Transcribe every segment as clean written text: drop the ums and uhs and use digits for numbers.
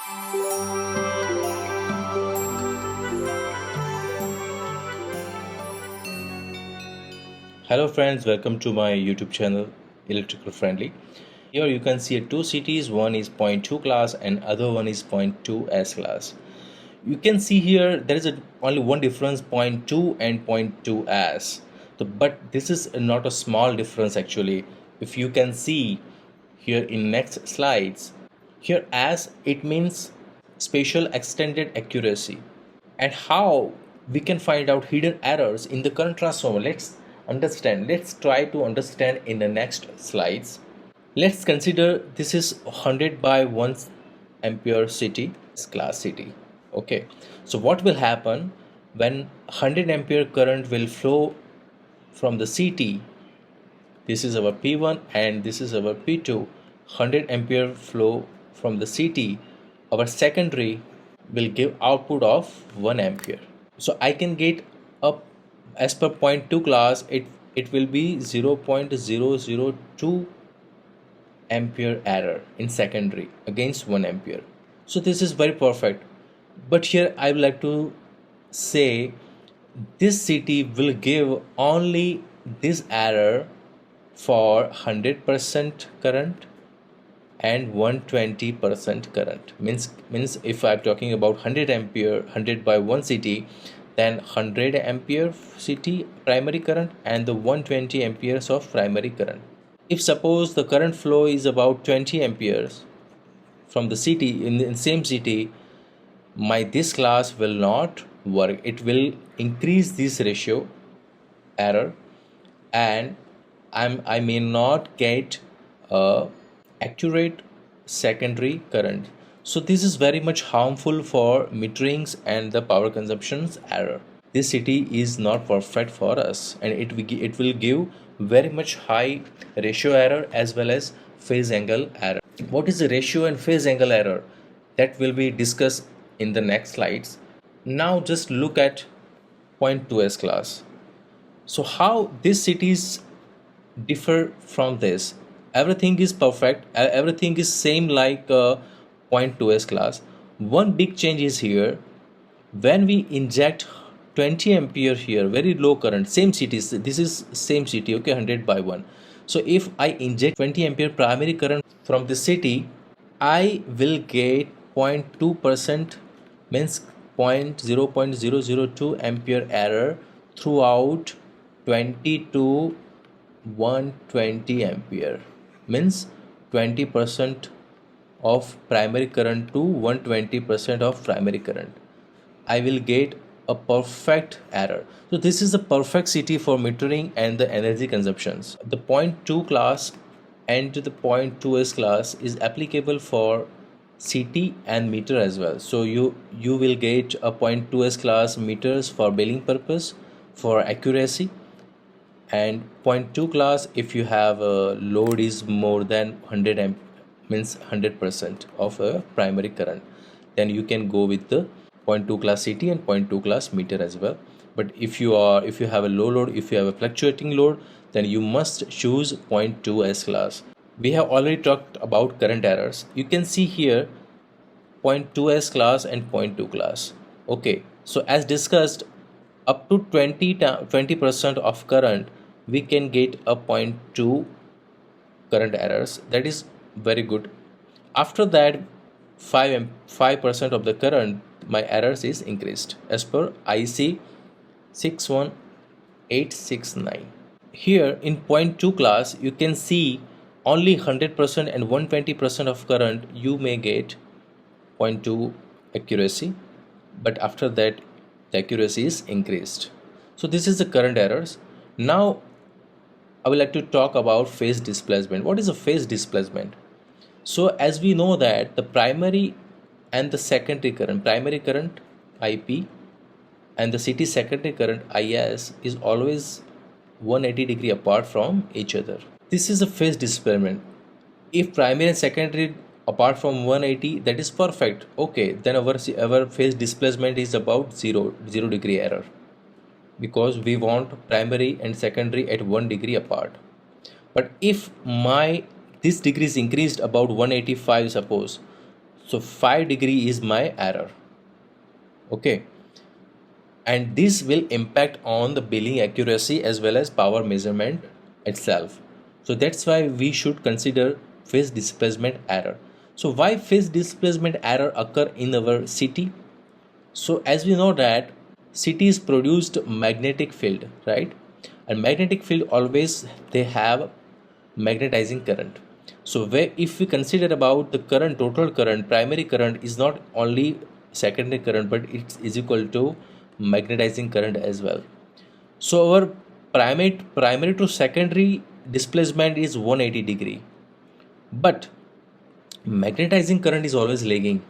Hello friends, welcome to my YouTube channel Electrical Friendly. Here you can see two CTs, one is 0.2 class and other one is 0.2s class. You can see here there is only one difference, 0.2 and 0.2s. But this is not a small difference actually. If you can see here in next slides, here as it means spatial extended accuracy, and how we can find out hidden errors in the current transformer. Let's try to understand in the next slides. Let's consider this is 100 by 1 ampere city, class city. Okay, so what will happen when 100 ampere current will flow from the CT? This is our P1 and this is our P2. 100 ampere flow from the CT, our secondary will give output of 1 ampere. So I can get up as per 0.2 class, it will be 0.002 ampere error in secondary against 1 ampere. So this is very perfect. But here I would like to say this CT will give only this error for 100% current and 120% current. Means if I'm talking about 100 ampere, 100 by 1 CT, then 100 ampere CT primary current and the 120 amperes of primary current. If suppose the current flow is about 20 amperes from the CT in the same CT, this class will not work. It will increase this ratio error, and I may not get a accurate secondary current. So this is very much harmful for meterings and the power consumptions error. This CT is not perfect for us, and it will give very much high ratio error as well as phase angle error. What is the ratio and phase angle error? That will be discussed in the next slides. Now just look at 0.2s class. So how these CTs differ from this? Everything is perfect, everything is same like 0.2s class. One big change is here. When we inject 20 ampere here, very low current, same CT, this is same CT, okay, 100 by 1. So if I inject 20 ampere primary current from the CT, I will get 0.2%, means 0.002 ampere error throughout 20 to 120 ampere, means 20% of primary current to 120% of primary current. I will get a perfect error. So this is a perfect CT for metering and the energy consumptions. The 0.2 class and the 0.2s class is applicable for CT and meter as well. So you will get a 0.2s class meters for billing purpose, for accuracy, and 0.2 class if you have a load is more than 100 amp, means 100% of a primary current, then you can go with the 0.2 class CT and 0.2 class meter as well. But if you have a low load, if you have a fluctuating load, then you must choose 0.2s class. We have already talked about current errors. You can see here 0.2s class and 0.2 class. Okay, so as discussed, up to 20% of current we can get a 0.2 current errors. That is very good. After that 5% of the current, my errors is increased as per IC 61869. Here in 0.2 class you can see only 100% and 120% of current you may get 0.2 accuracy, but after that the accuracy is increased. So this is the current errors. Now I would like to talk about phase displacement. What is a phase displacement? So as we know that the primary and the secondary current, primary current IP and the CT secondary current IS is always 180 degree apart from each other. This is a phase displacement. If primary and secondary apart from 180, that is perfect. Okay, then our phase displacement is about 0 degree error, because we want primary and secondary at 1 degree apart. But if this degree is increased about 185, suppose So 5 degree is my error. Okay, and this will impact on the billing accuracy as well as power measurement itself. So that's why we should consider phase displacement error. So why phase displacement error occur in our city? So as we know that cities produced magnetic field, right? And magnetic field always they have magnetizing current. So where if we consider about the current, total current, primary current is not only secondary current but it is equal to magnetizing current as well. So our primary to secondary displacement is 180 degree, but magnetizing current is always lagging.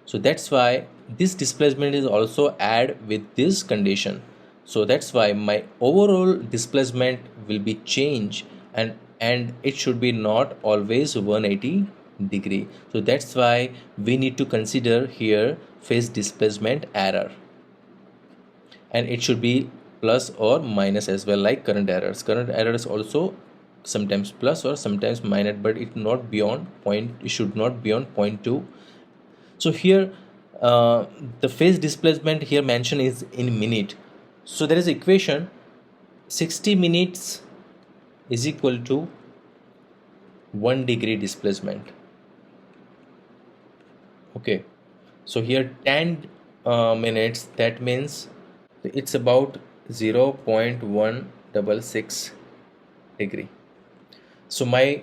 So that's why this displacement is also add with this condition. So that's why my overall displacement will be changed, and it should be not always 180 degree. So that's why we need to consider here phase displacement error, and it should be plus or minus as well, like current errors also sometimes plus or sometimes minus, but it not beyond point, it should not beyond 0.2. So here the phase displacement here mentioned is in minute. So there is equation 60 minutes is equal to 1 degree displacement. Okay, so here 10 minutes, that means it's about 0.166 degree. So my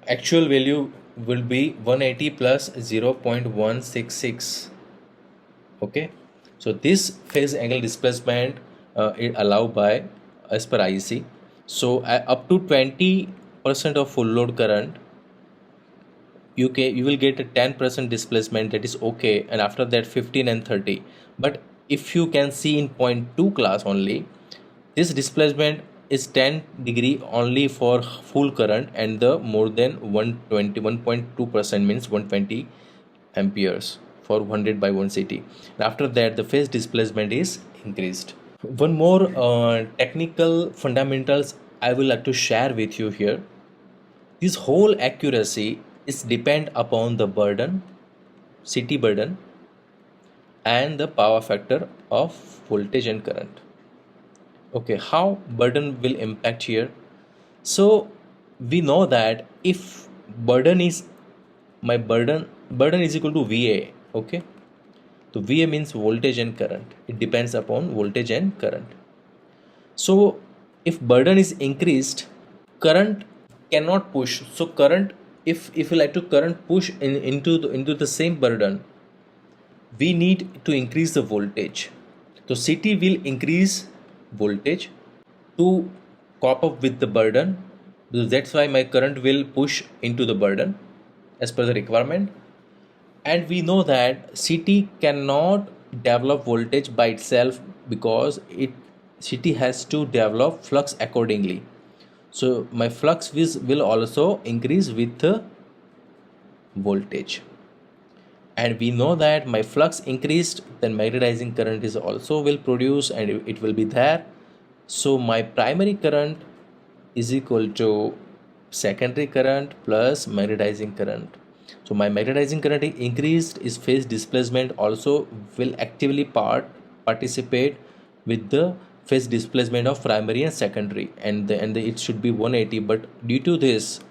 actual value will be 180 plus 0.166. Okay, so this phase angle displacement is allowed by as per IEC. So up to 20% of full load current, you will get a 10% displacement, that is okay, and after that 15 and 30. But if you can see in 0.2 class only, this displacement is 10 degree only for full current, and the more than 1.2% means 120 amperes for 100 by 1 CT. And after that the phase displacement is increased. One more technical fundamentals I would like to share with you here. This whole accuracy is depend upon the burden, CT burden, and the power factor of voltage and current. Okay, how burden will impact here? So we know that if burden is my burden is equal to VA. Okay, so VA means voltage and current. It depends upon voltage and current. So if burden is increased, current cannot push. So current, if you like to current push into the same burden, we need to increase the voltage. So CT will increase voltage to cope up with the burden. So that's why my current will push into the burden as per the requirement. And we know that CT cannot develop voltage by itself, because CT has to develop flux accordingly. So my flux will also increase with the voltage, and we know that my flux increased, then magnetizing current is also will produce, and it will be there. So my primary current is equal to secondary current plus magnetizing current. So my magnetizing current increased, is phase displacement also will actively participate with the phase displacement of primary and secondary, and it should be 180. But due to this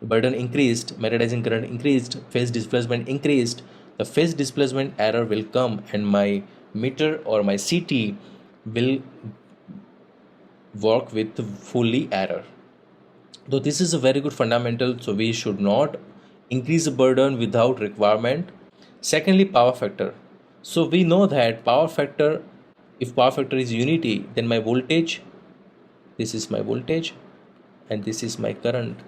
burden increased, magnetizing current increased, phase displacement increased, the phase displacement error will come, and my meter or my CT will work with fully error. Though this is a very good fundamental, so we should not increase the burden without requirement. Secondly, power factor. So we know that power factor, if power factor is unity, then my voltage, this is my voltage and this is my current,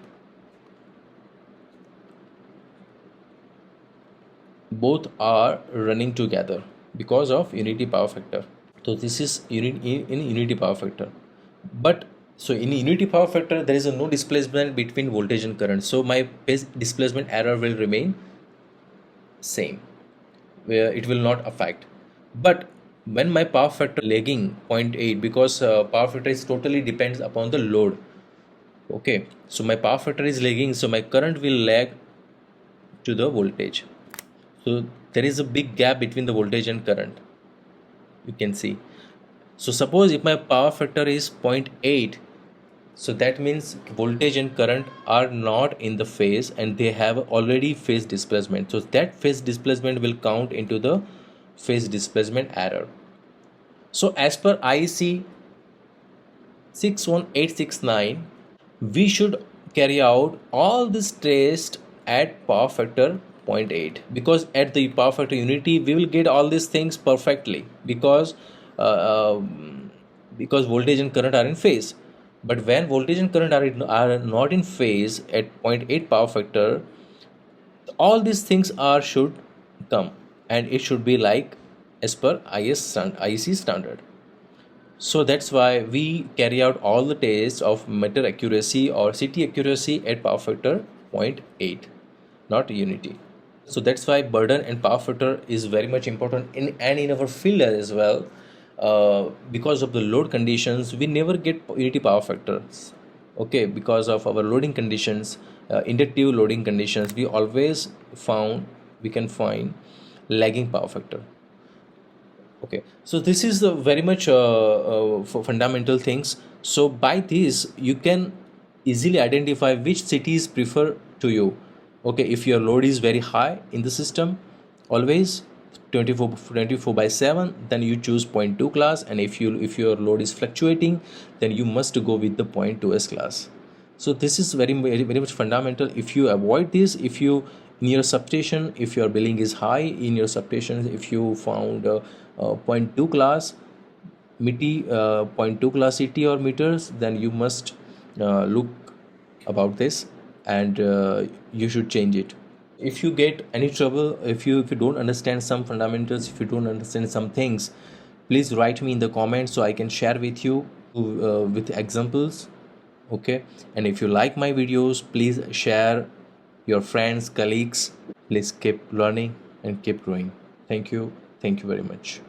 both are running together because of unity power factor. So this is in unity power factor. But so in unity power factor there is no displacement between voltage and current, so my phase displacement error will remain same, where it will not affect. But when my power factor lagging 0.8, because power factor is totally depends upon the load. Okay, so my power factor is lagging, so my current will lag to the voltage. So there is a big gap between the voltage and current, you can see. So suppose if my power factor is 0.8, so that means voltage and current are not in the phase and they have already phase displacement. So that phase displacement will count into the phase displacement error. So as per IEC 61869, we should carry out all this test at power factor 0.8, because at the power factor unity we will get all these things perfectly, uh, because voltage and current are in phase. But when voltage and current are not in phase at 0.8 power factor, all these things are should come, and it should be like as per IEC standard. So that's why we carry out all the tests of meter accuracy or CT accuracy at power factor 0.8, not unity. So that's why burden and power factor is very much important in our field as well. Because of the load conditions, we never get unity power factors. Okay, because of our loading conditions, inductive loading conditions, we can find lagging power factor. Okay, so this is the very much fundamental things. So by this you can easily identify which cities prefer to you. Okay, if your load is very high in the system, always 24/7, then you choose 0.2 class, and if your load is fluctuating, then you must go with the 0.2s class. So this is very much fundamental. If you avoid this, if you in your substation, if your billing is high in your substation, if you found 0.2 class MITI, 0.2 class CT or meters, then you must look about this, and you should change it. If you get any trouble, if you don't understand some fundamentals, if you don't understand some things, please write me in the comments so I can share with you with examples. Okay, and if you like my videos, please share your friends, colleagues. Please keep learning and keep growing. Thank you very much.